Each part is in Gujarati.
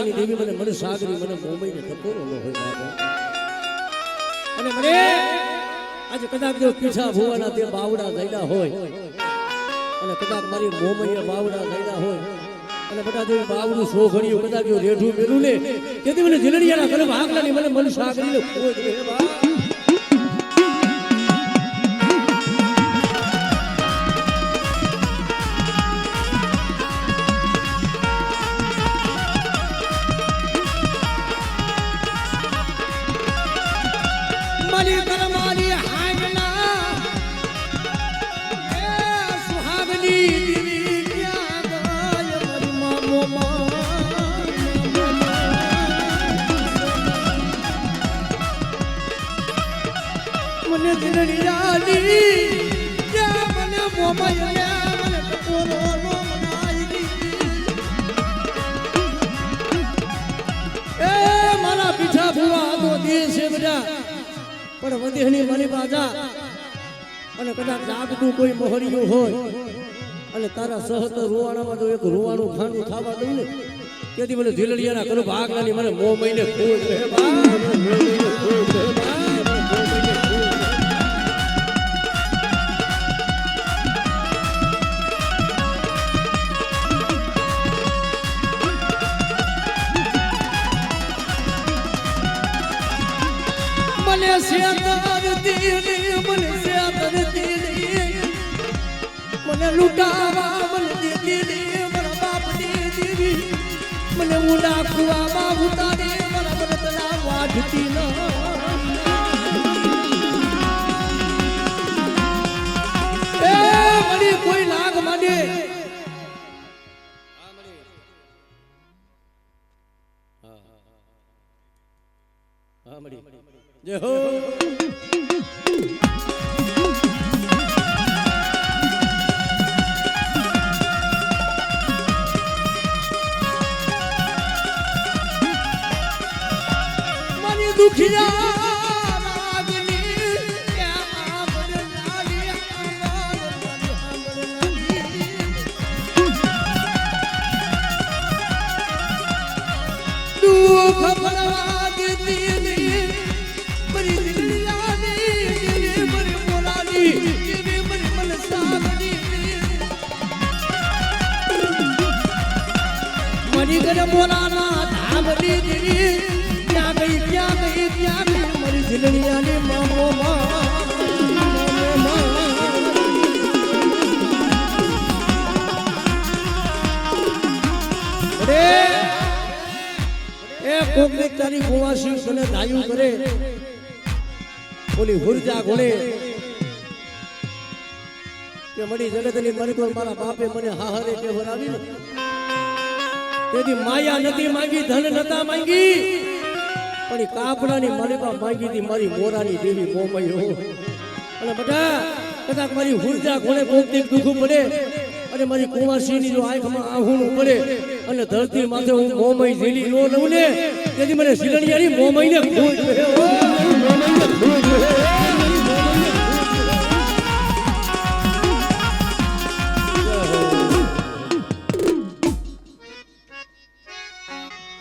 ભાગલાની દેવી મને મને સાગરી મને મોમઈને ટકોરો ન હોય બાપા અને મને આજે કદાચ જો પીછા ભુવાના તે બાવડા દઈડા હોય અને કદાચ મારી મોમઈએ બાવડા દઈડા હોય અને બધા જો બાવડું સોઘડિયું કદાચ જો રેઢું મેલું ને તેથી મને જીલડિયાના કરે ભાગલાની મને મને સાગરીને ખોજ રે બા મારા પીઠા ભુવા તો દેશ છે બધા પણ વધેની મારી બાજા અને કદાચ જાગતું કોઈ મોહરિયું હોય અને તારા સહત રૂવાણામાં જો એક રૂવાનું ખાંડું ખાવા દઉં ને તેથી મને ધીલડિયાના કરું ભાગલાની મને મોં મહિને ખોજ રહે મને લૂંટાવા મને દીદી મારા બાપ દીદી મને ઊંડા કુવામાં ઉતારી મારા બરતના વાઢતી ન એ મળી કોઈ લાગ માંડે હા મળી જય હો બોલાના ધામની દીદી ક્યાં ગઈ મારી જીલડિયાની મામો એ કોકને તારી ગોવાસી તને ધાયું કરે બોલી હુરજા ઘોડે કે મળી જગતની મારી કોઈ મારા બાપે મને હાહરે કે વરાવી ને તેથી માયા નથી માંગી ધન નતા માંગી પણ કાપડાની માલિકા માંગી હતી મારી મોરાની દેવી મોમયો અને બધા કદાચ મારી હુરજા ઘોડે કોકથી દુઃખ પડે અને મારી કુંવાસીની જો આંખમાં આહુણું પડે અને ધરતી માથે હું મોમય ઝીલી નો લઉં ને તેથી મને શિલડિયાની મોમયને ખોજ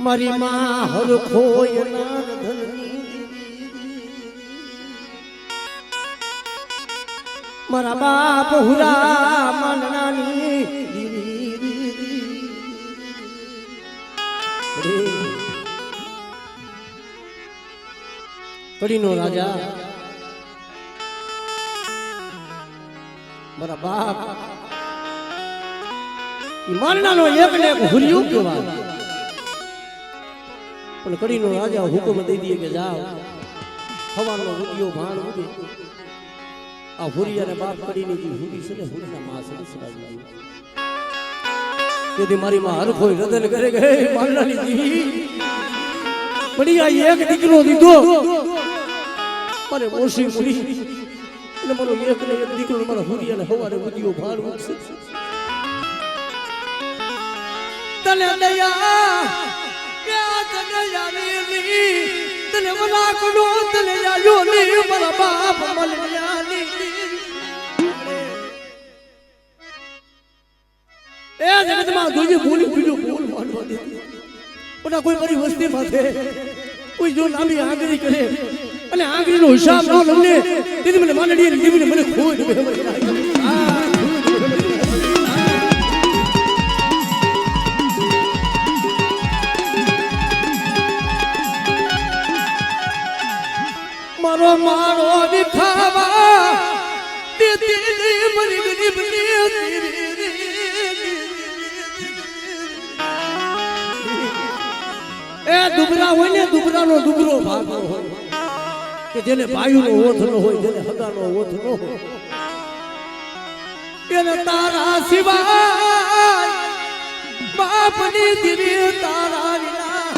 મારી માં હરખોય નાર ધનની મારા બાપ હુરા માનનાની કડીનો રાજા મારા બાપ માનનાનો એક ને એક હુરિયું કહેવાય પણ કડીનો રાજા હુકમ દઈ દે કે જાઓ સવારનો ઉદ્યો ભાણ ઉગે આ હુરિયાને બાપ કડીની જે હુરી છે ને હુરીના માં સડી તેથી મારી માં હરખોય રદન કરે કે માનનાની દીવી પડી આ એક દીકરો દીધો મને ઓછી મુરી અને મારો એક ને એક દીકરો મારા હુરિયાને સવારે ઉદ્યો ભાણ ઉગશે તને દયા તને મના કરો તને જાયો ને મારા બાપ મલયાની એ જગતમાં તુજી ભૂલી બીજું ભૂલ માનવા દે પણ કોઈ મારી વસ્તી માથે કોઈ જો લાંબી આંગળી કરે અને આંગળીનો હિસાબ ન લઉં તેથી મને માનડીએ લીધી મને ખોટ મારો મારો દેખાવા દીદી મરી ગરીબ એ દુબરા હોય ને દુબરાનો દુબરો ભાગ હોય કે જેને ભાઈનો ઓથ ન હોય જેને હગાનો ઓથ ન હોય એને તારા સિવાય બાપની દીવી તારા વિના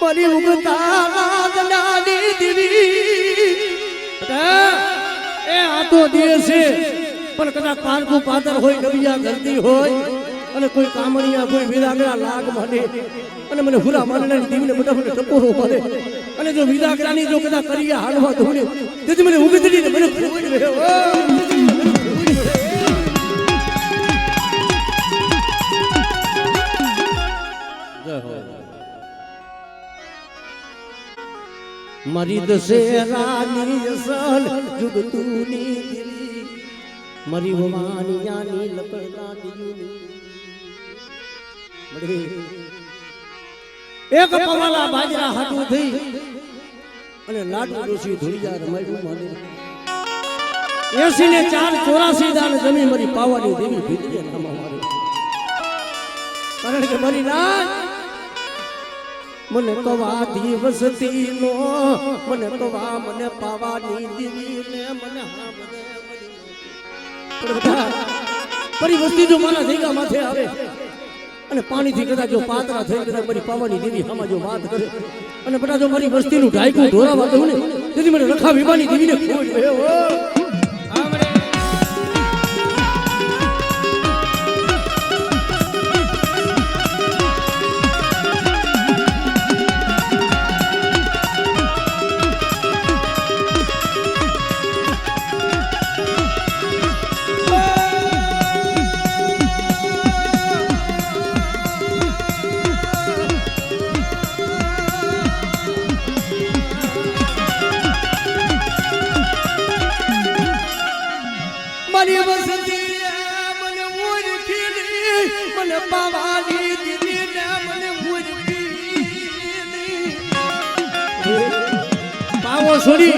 મરી ઉગતા નાની દીવી એ આ તો દેશ છે પણ કદાચ પારકું પાદર હોય નવિયા ગરદી હોય અને કોઈ કામણિયા કોઈ વિરાગરા લાગ મને અને મને હુરા માનનાની દીવને બધા મને ટપોરો પડે અને જો વિરાગરાની જો કદાચ કરિયા હાલવા દઉં ને તેથી મને ઉગતડી ને મને ખોઈ રહ્યો જય હો મરી દશેરાની અસલ જુગતુની દિલી મરી ભવાની યાની લકડના દિલી મરી એક પવાલા બાજરા હાટું થઈ અને લાડુ ડોસી ધોળિયા રમાડ્યું મને 80 ને 4 84 દાન જમી મરી પાવાની દેવી ભીતરી નામા મારી કારણ કે મરી ના મને કવા દિવસતી નો મને કવા મને પાવાની દીવી ને મને પરી વસ્તી જો મારા જઈગા માથે આવે અને પાણીથી કદાચ જો પાતરા થઈ કદાચ મારી પાવાની દેવી આમાં જો વાત કરે અને બધા જો મારી વસ્તીનું ઢાયકું ઢોરાવા દઉં ને તેથી મને રખા વિમાની દેવીને ખોટ ગયો મને વસતી મને ઓળખી મને પાવાની દીદી ને મને ઓળખી પાવો છોડી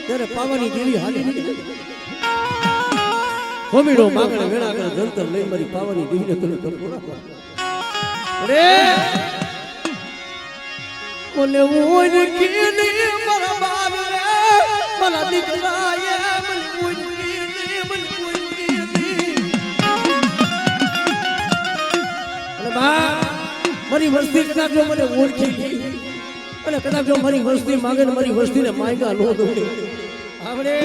ત્યારે પાવાની દેવી હાલી હોમીડો માગણે વેણા કરે જંતર લઈ મારી પાવાની દેવીને તને ટપોરા અરે મને ઓળખી મારા બાપ રે મારા દીકરાએ મને ઓળખી મારી વસ્તી કદાચ જો મને ઓળખી અને કદાચ જો મારી વસ્તી માંગે ને મારી વસ્તીને માંગા નો દઉં આપણે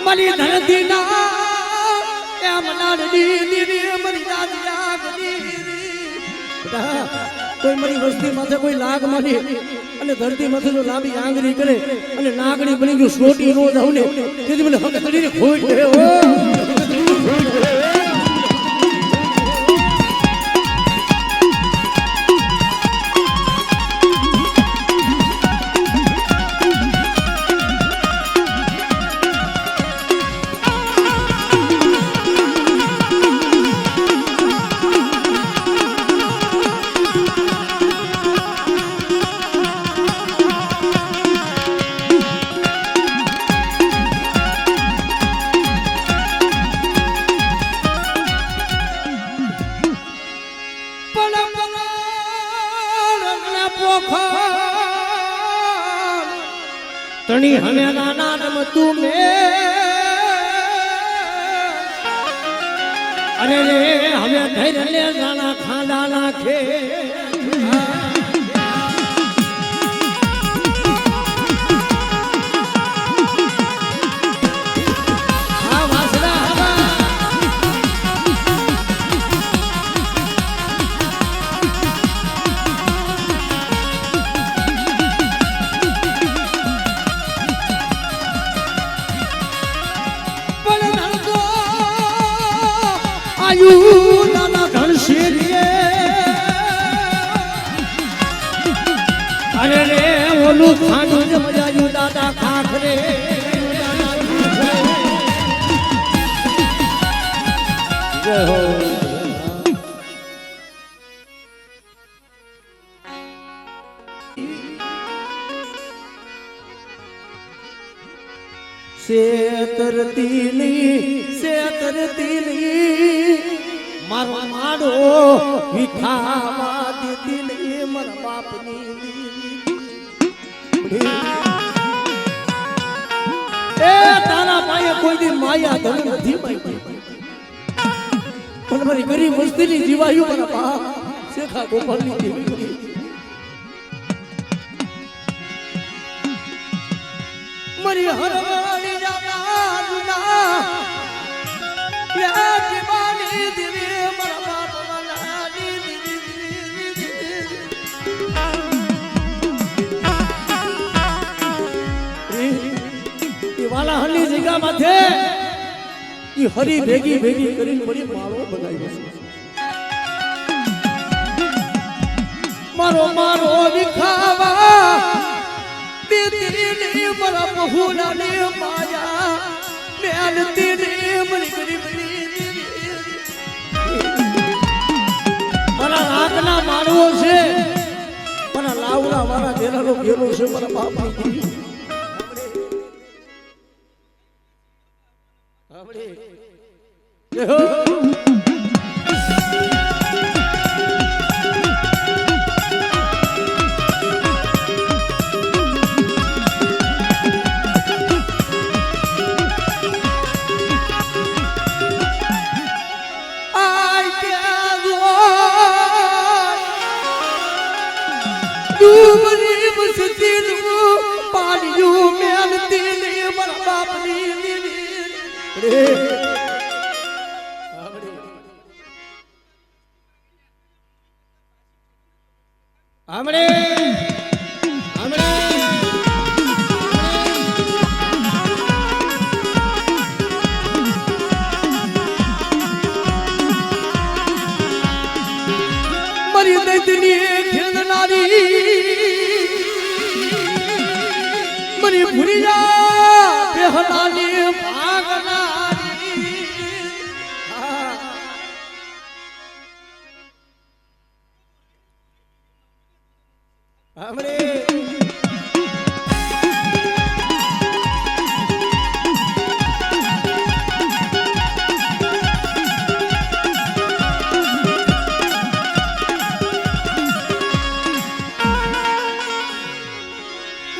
મરી ધરતી ના એમ લાડની દીવી મરી દાદિયા કોઈ મારી વસ્તી માથે કોઈ લાગ મારી અને ધરતી માથે જો લાંબી આંગળી કરે અને નાગણી બની જો સોટી નો જાવ ને તેથી મને હક કરીને ખોઈ દે ધણી હને નાના રમતું મે અરે રે હવે ધૈર્ય લે નાના ખાંડા નાખે દાદા ઘણશીરીએ અરે રે ઓલું ખાંડું જ મજાયું દાદા ખાખરે જય હો શેતરતીલી મારો માડો વિખાવા દીધી નહીં મારા બાપની એ તારા પાયે કોઈ દી માયા ધન નથી માગી પણ મારી ગરીબ વસ્તીની જીવાયું મારા બાપ શેખા ગોપાલની જીવી મારી હરવાળી જાના યા જીવાની દીવી મારા બાપ વાલાની દીવી વાલા હની જગ્યા માથે ઈ હરી ભેગી ભેગી કરીને બડી માળો બનાવ્યો છે મારો મારો વિખાવા દીદી મારા બહુરાની માયા મેલતી ને મરી ગરીબની મારા રાતના માળવો છે મારા લાવડા મારા ઘેરાનો ઘેરો છે મારા બાપની પાડ્યું મેલતી ને મારા બાપની હમણે મારી દૈતની ખેલનારી મરી ભૂરિયા બેહલાની ભાગનારી હમણે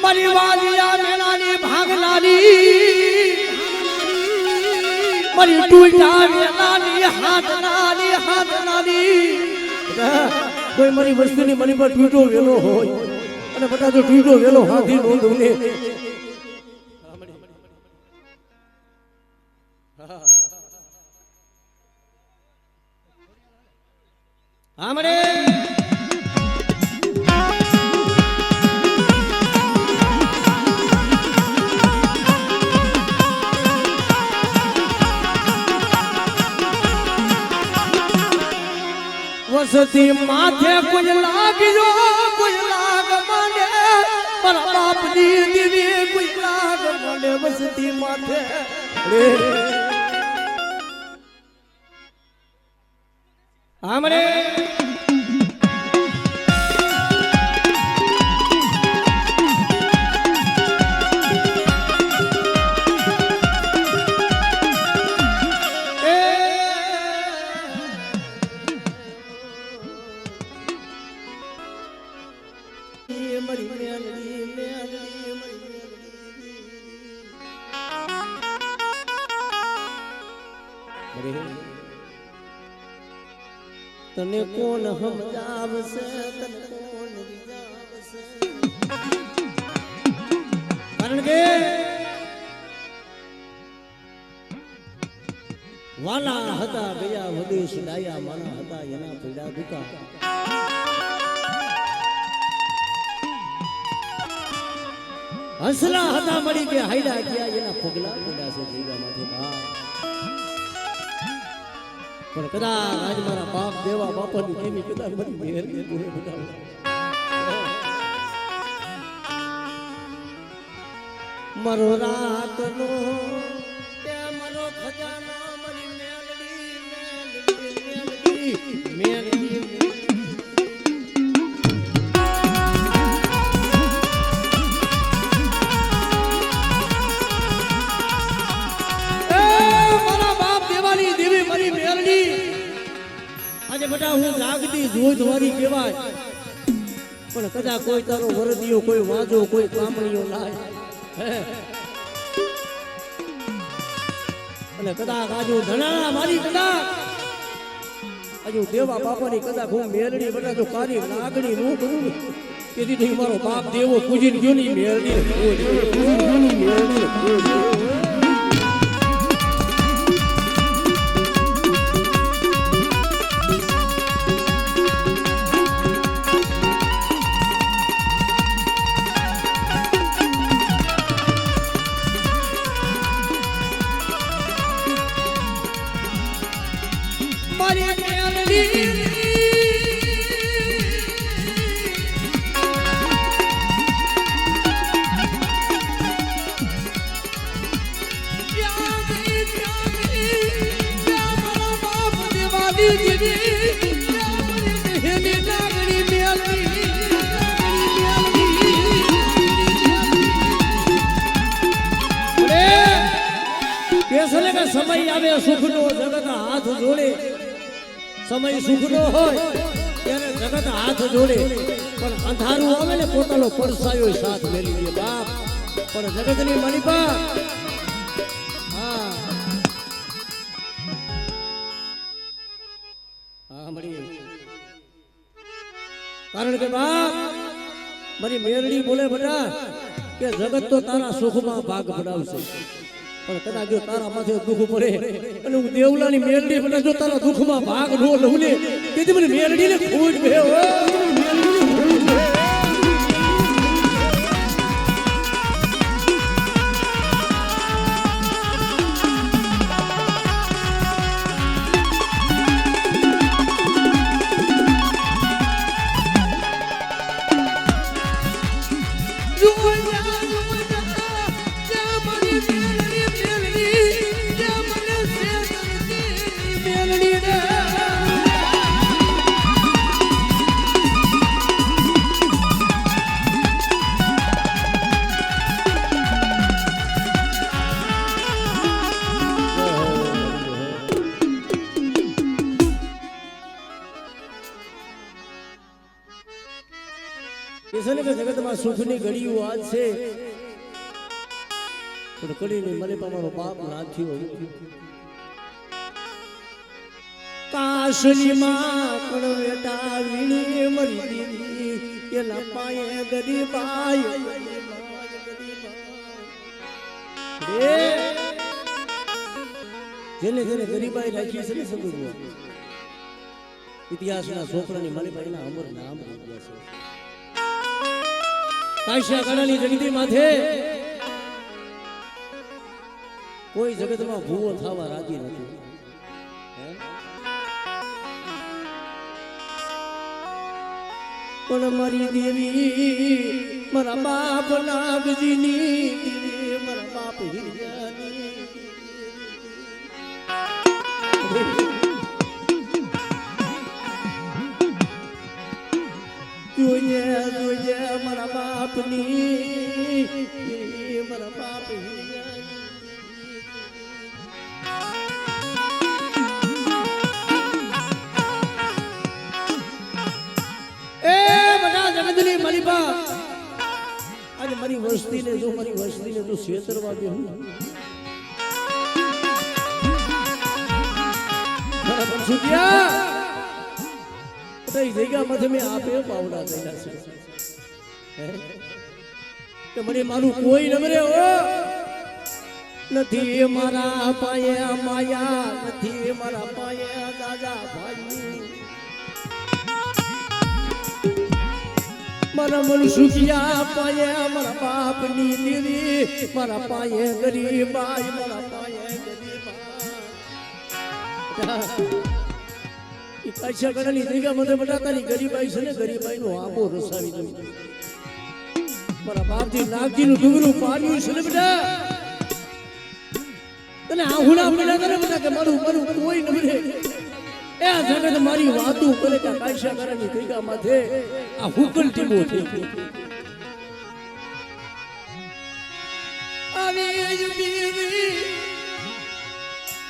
મારી વાલિયા મેલાની ભાગનારી મારી ટૂટા મેલાની હાથનારી કોઈ મારી વસ્તુની મારી પર ટૂટો વેલો હોય અને બધા તો ટૂટો વેલો હાથી નોંધું ને હમણે વસતી માથે કોઈ લાગ્યો કોઈ લાગ મને મારા બાપની દીવી કોઈ લાગ મને વસતી માથે હમણે તને કોણ સમજાવશે તને કોણ રીઝાવશે કારણ કે વાલા હતા ગયા વદેશ ડાયા માના હતા એના પીડા દુકા હસલા હતા મળી કે હાઈડા ગયા એના પગલા પીડા છે જીગામાંથી બા પણ કદાચ આજ મારા બાપ દેવા બાપાની કેમી કદાચ મારી મેરડી પૂરે બતાવ મારો રાતનો કે મારો ખજાનો મારી મેરડી આજે બેટા હું જાગતી જોત વાળી કહેવાય પણ કદાચ કોઈ તારો વરદીયો કોઈ વાજો કોઈ કામણીઓ લાય અને કદાચ આજુ ધનાણા મારી કદાચ આજુ દેવા બાપાની કદાચ હું મેરડી બેટા જો કારી લાગણી નું કરું ને તેથી મારો બાપ દેવો પૂજીને ગયો ની મેરડી સમય આવે સુખનો જગત હાથ જોડે સમય સુખનો હોય ત્યારે જગત હાથ જોડે પણ અંધારું આવે ને પોતાનો પડસાયો સાથ મેલી દે બાપ પણ જગતની માલિકા કારણ કે બાપ મારી મેરડી બોલે બેટા કે જગત તો તારા સુખમાં ભાગ પડાવશે પણ કદાચ જો તારા માથે દુઃખ પડે અને હું દેવલાની મેરડી બેટા જો તારા દુઃખમાં ભાગ ન લઉં ને તેથી મને મેરડીને ખોટ બે જગતમાં સુખની ઘડીઓ આજ છે પણ કડીને મને તમારો બાપ નાખ્યો કાશની માં કણવેટા વીણી મરી દીધી એના પાયે ગરીબાઈ જેને જેને ગરીબાઈ રાખી છે ને સમજવું ઇતિહાસના છોકરાની માલિકાઈના અમર નામ રહી ગયા છે કાશિયા કાળાની જગતી માથે કોઈ જગતમાં ભૂવો થવા રાજી નથી પણ મારી દેવી મારા બાપ નાગજીની મારા બાપ હિરિયાની જોઈએ જોઈએ મારા બાપની મારા બાપ જગતની માલિકા આજે મારી વસ્તીને જો છેતરવા દેવું તો એ જગ્યામાં મેં આપે પાવડા થયેલા છે કે મને મારું કોઈ નમરે હો નથી મારા પાયે માયા નથી મારા પાયે દાદા ભાઈ મારા મન સુખિયા પાયે મારા બાપની દેવી મારા પાયે ગરીબાઈ મારા પાયે ગરીબાઈ પૈસા ગણાની જગ્યા મને બટાતાની ગરીબાઈ છે ને ગરીબાઈ નો આબો રસાવી દઉં મારા બાપજી નાગજી નું ડુંગરું પાડ્યું છે ને બેટા તને આહુડા મળ્યા તને બધા કે મારું મારું કોઈ ન મળે એ જગત મારી વાતો કરે કે કાયશા કરાની જગ્યા માથે આ હુકલ ટીમો થઈ ગઈ આવી બીવી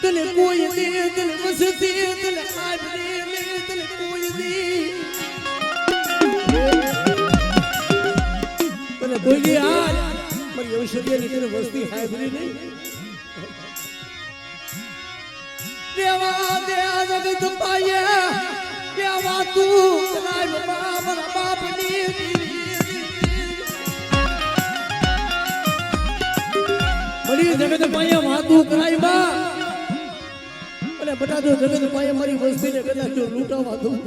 તને કોઈ દે તને વસતી તને આડે લે તને કોઈ દે તને કોઈ દે આ મારી ઔષધિયાની તને વસ્તી હાયબરી નહીં દેવા દે જગત પાયે દેવા તું કરાય મારા બાપની બડી જગત પાયે વાતું કરાય બા અને બટા જો જગત પાયે મારી વસ્તીને કદાચ જો લૂંટાવા દઉં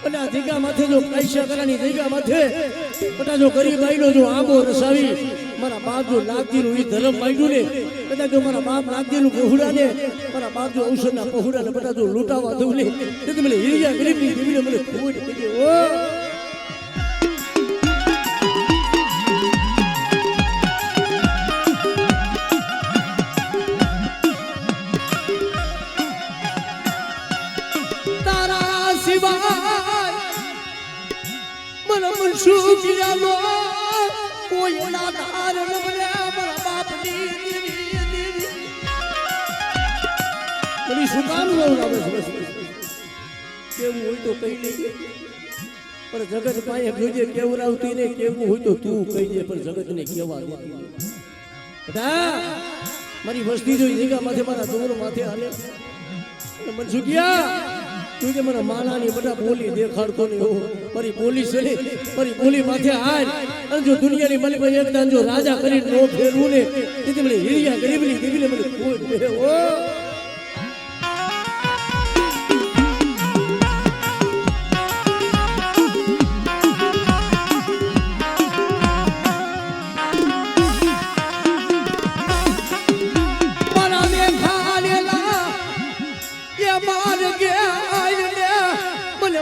અને આ જગ્યા માથે જો પૈસા કરાની જગ્યા માથે બટા જો ગરીબાઈનો જો આંબો રસાવી મારા બાપ જો લાગજીનું એ ધર્મ માંગ્યું ને કદાચ જો મારા બાપ લાગજીનું પહોળા ને મારા બાપ જો ઔષધના પહોળા ને બધા જો લૂંટાવા દઉં ને તેથી મને હિરિયા ગરીબની દેવીને મને ખોટ કરી ઓ તારા સિવાય મને મનસુખિયા લો કોઈ નાદાર ન બને મારા બાપની દેવી બધી સુકામ લાવે છે કેવું હોય તો કહી લેજે પણ જગત પાસે જોજે કેવું આવતી ને કેવું હોય તો તું કહી દે પણ જગતને કેવા દેતી બધા મારી વસ્તી જોઈ જગ્યા માથે મારા દોર માથે હાલે મનસુખિયા તું જે મને માનાની બધા બોલી દેખાડતો નહીં હો મારી બોલી છે ને મારી બોલી માથે હાલ અને જો દુનિયાની માલિક એકદા જો રાજા કરી નો ફેરવું ને તેથી મને હિરિયા ગરીબની દેવીને મને ખોટ પડે હો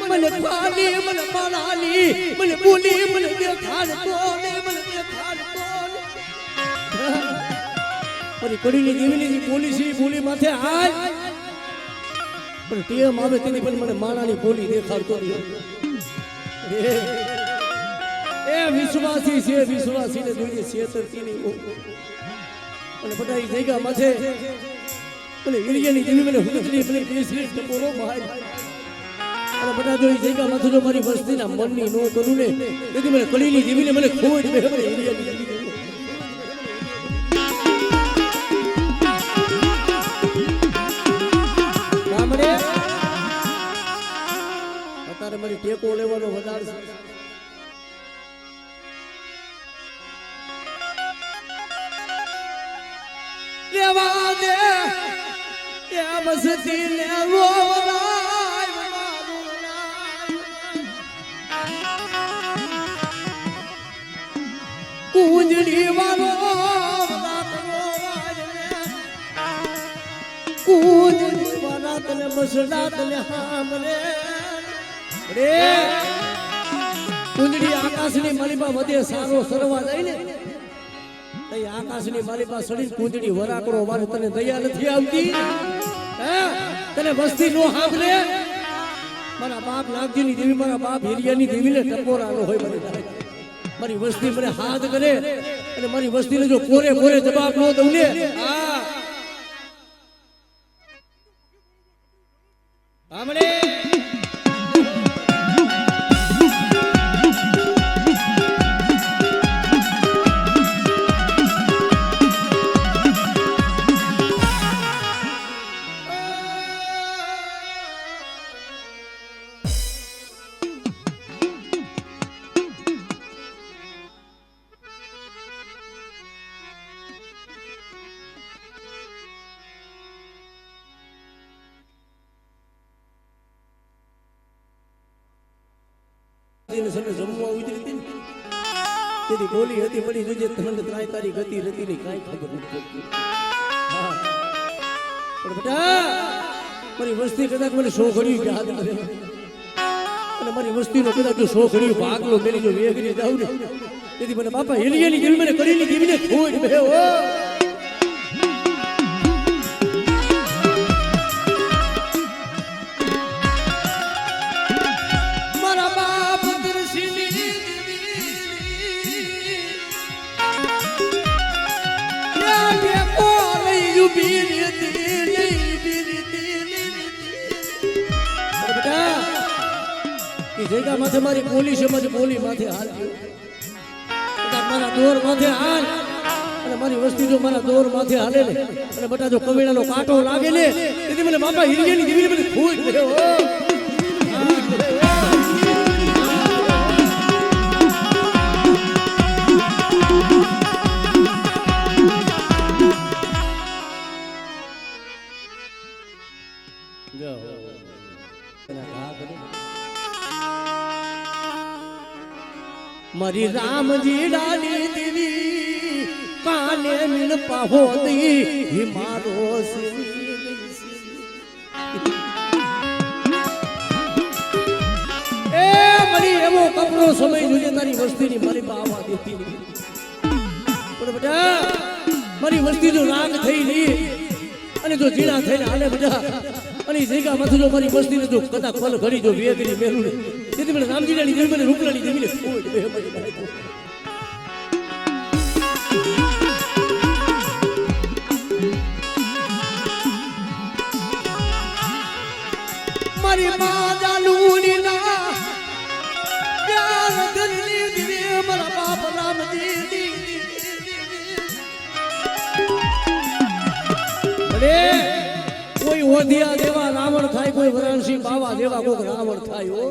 મને પાલી મને માલાલી મને બોલી મને દેખાડ કોને મને દેખાડ કોને મારી કડીની દેવીની બોલી છે બોલી માથે હાલ પણ ટીએમ આવે તેની પણ મને માલાની બોલી દેખાડતો એ વિશ્વાસી છે વિશ્વાસીને જોઈએ છેતરતી નહીં અને બધા એ જગ્યા માથે મને ઇલિયાની દેવી મને હુકતરી મને કેસરી ટપોરો બહાર અને બધા જો એ જગ્યા માથે જો મારી વસ્તીના મનની નો કરું ને તેથી મને કડીની દેવીને મને ખોટ મને ઇલિયાની દેવી અત્યારે મારી ટેકો લેવાનો વધારે છે લેવા દે એ મસ્તી ને રોવરાય કુંજડી વાળો કુંજડી વાળા તને મસડા તને હામરે રે કુંજડી આકાશની માલિપા વધે સારો સરવા જાય ને આકાશની માલિપા સડી કુંજડી વરાકડો વારે તને દયા નથી આવતી તને વસ્તી નો સાંભળે મારા બાપ નાગજીની દેવી મારા બાપ હિરિયાની દેવીને ટકોરાનો હોય મને મારી વસ્તી મને હાથ કરે અને મારી વસ્તીને જો કોરે કોરે જવાબ ન દઉં ને સાંભળે થઈને સને જમવા ઉતરી હતી ને તેથી બોલી હતી પડી જોજે તને ત્રાય તારી ગતિ રતી ની કાંઈ ખબર નથી પડતી. હા પણ બેટા મારી વસ્તી કદાચ મને 100 ઘડિયું યાદ કરે અને મારી વસ્તીનો કદાચ જો 100 ઘડિયું ભાગલો મેલી જો વેગરી જાઉં ને તેથી મને બાપા હેલિયાની જેવી મને કરીને દેવીને ખોટ બે ઓ મારા બાપ દર્શની યાને કોલે યુબી જગ્યા માથે મારી પોલીસ સમજ બોલી માથે હાલ મારા દોર માથે હાલ અને મારી વસ્તી જો મારા દોર માથે હાલે ને અને બટા જો કવેડાનો કાંટો લાગે ને તેથી મને બાપા હિરિયાની દેવીને મને ખોટ ગયો મારી રામજી ડાલી દેવી કાલે મિન પાહો દી હી મારો એ મારી એવો કપડો સમય જોઈએ તારી વસ્તીની મારી બાવા દેતી પણ બેટા મારી વસ્તી જો રાગ થઈ નહીં અને જો જીણા થઈને હાલે બેટા અને જગ્યા માંથી જો મારી વસ્તીને જો કદાચ પલ ઘડી જો વેગરી મેલું ને તેથી મને રામજીની દેવી મને રૂપલાની દેવીને ખોટ બે મારી મા જાલુની ના પ્યાર ધરની દેવી મારા બાપ રામજી અરે કોઈ ઓધિયા દેવા રાવણ થાય કોઈ વરાણસી બાવા દેવા કોઈ રાવણ થાય હો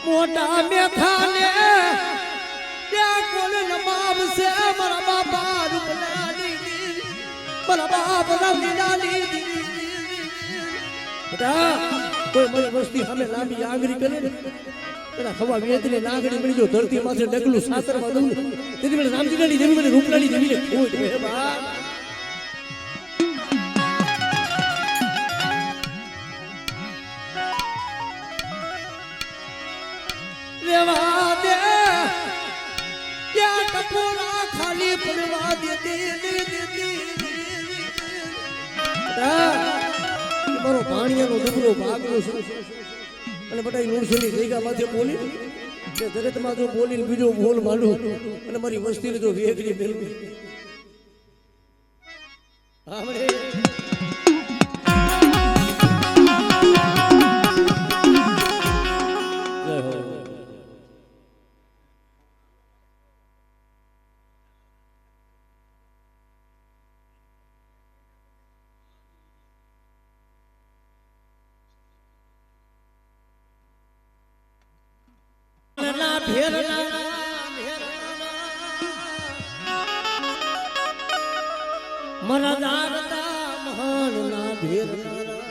મોટા મેખાને ત્યાં કોને નમામ છે મારા બાપા રૂપલાની મારા બાપ રામજીની બેટા કોઈ મને વસ્તી સામે લાંબી આંગળી કરે ને એના ખવા વેચને નાગડી મળી જો ધરતી માથે ડગલું સાતરમાં દઉં તેથી મને રામજીની દેવી મને રૂપલાની દેવીને ખોટ હે બા રેવા દે ક્યાં ટકોરા ખાલી પડવા દેતી મારો પાણીયાનો દુબળો ભાગલો છે અને બટાઈ નુરસોની જગ્યા માથે બોલી કે જગતમાં જો બોલીને બીજો બોલ માંડું અને મારી વસ્તીને જો વેગરી મેળવી મરા દાગતા મહાન ના ભેરનારા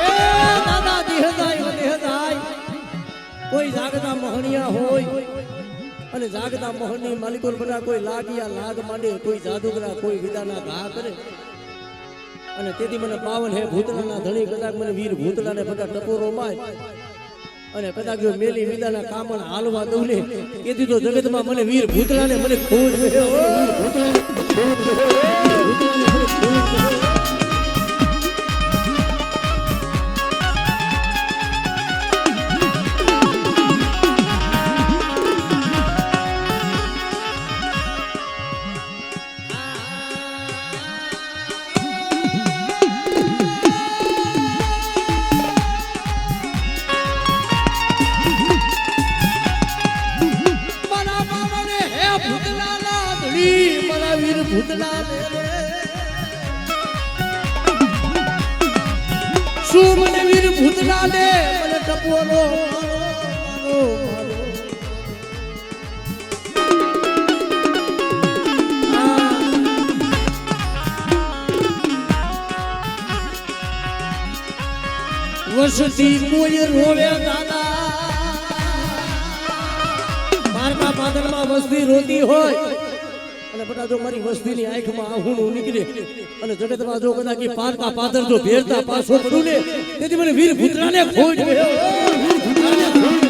એ દાદા દેહદાય કોઈ જાગતા મહણિયા હોય અને જાગતા મહણની માલિકો બધા કોઈ લાગિયા લાગ માંડે કોઈ જાદુગરા કોઈ વિદાના ઘા કરે અને તેથી મને પાવન હે ભૂતળાના ધણી કદાચ મને વીર ભૂતળાને બધા ટકોરો માય અને કદાચ જો મેલી વિદાના કામણ હાલવા દઉં ને તેથી તો જગતમાં મને વીર ભૂતળાને મને ખોટ ભૂતલા લે શું મને વીર ભૂતના ને મને ટપોનો વર્ષથી કોઈ રોવે દાદા મારકા પાદરમાં વસ્તી રોતી હોય અને બટા જો મારી વસ્તીની આંખમાં આહુણું નીકળે અને જગતમાં જો કદાચ પારકા પાદર જો ભેરતા પાછો પડું ને તેથી મને વીર ભૂતરાને ખોજ વીર ભૂતરાને ખોજ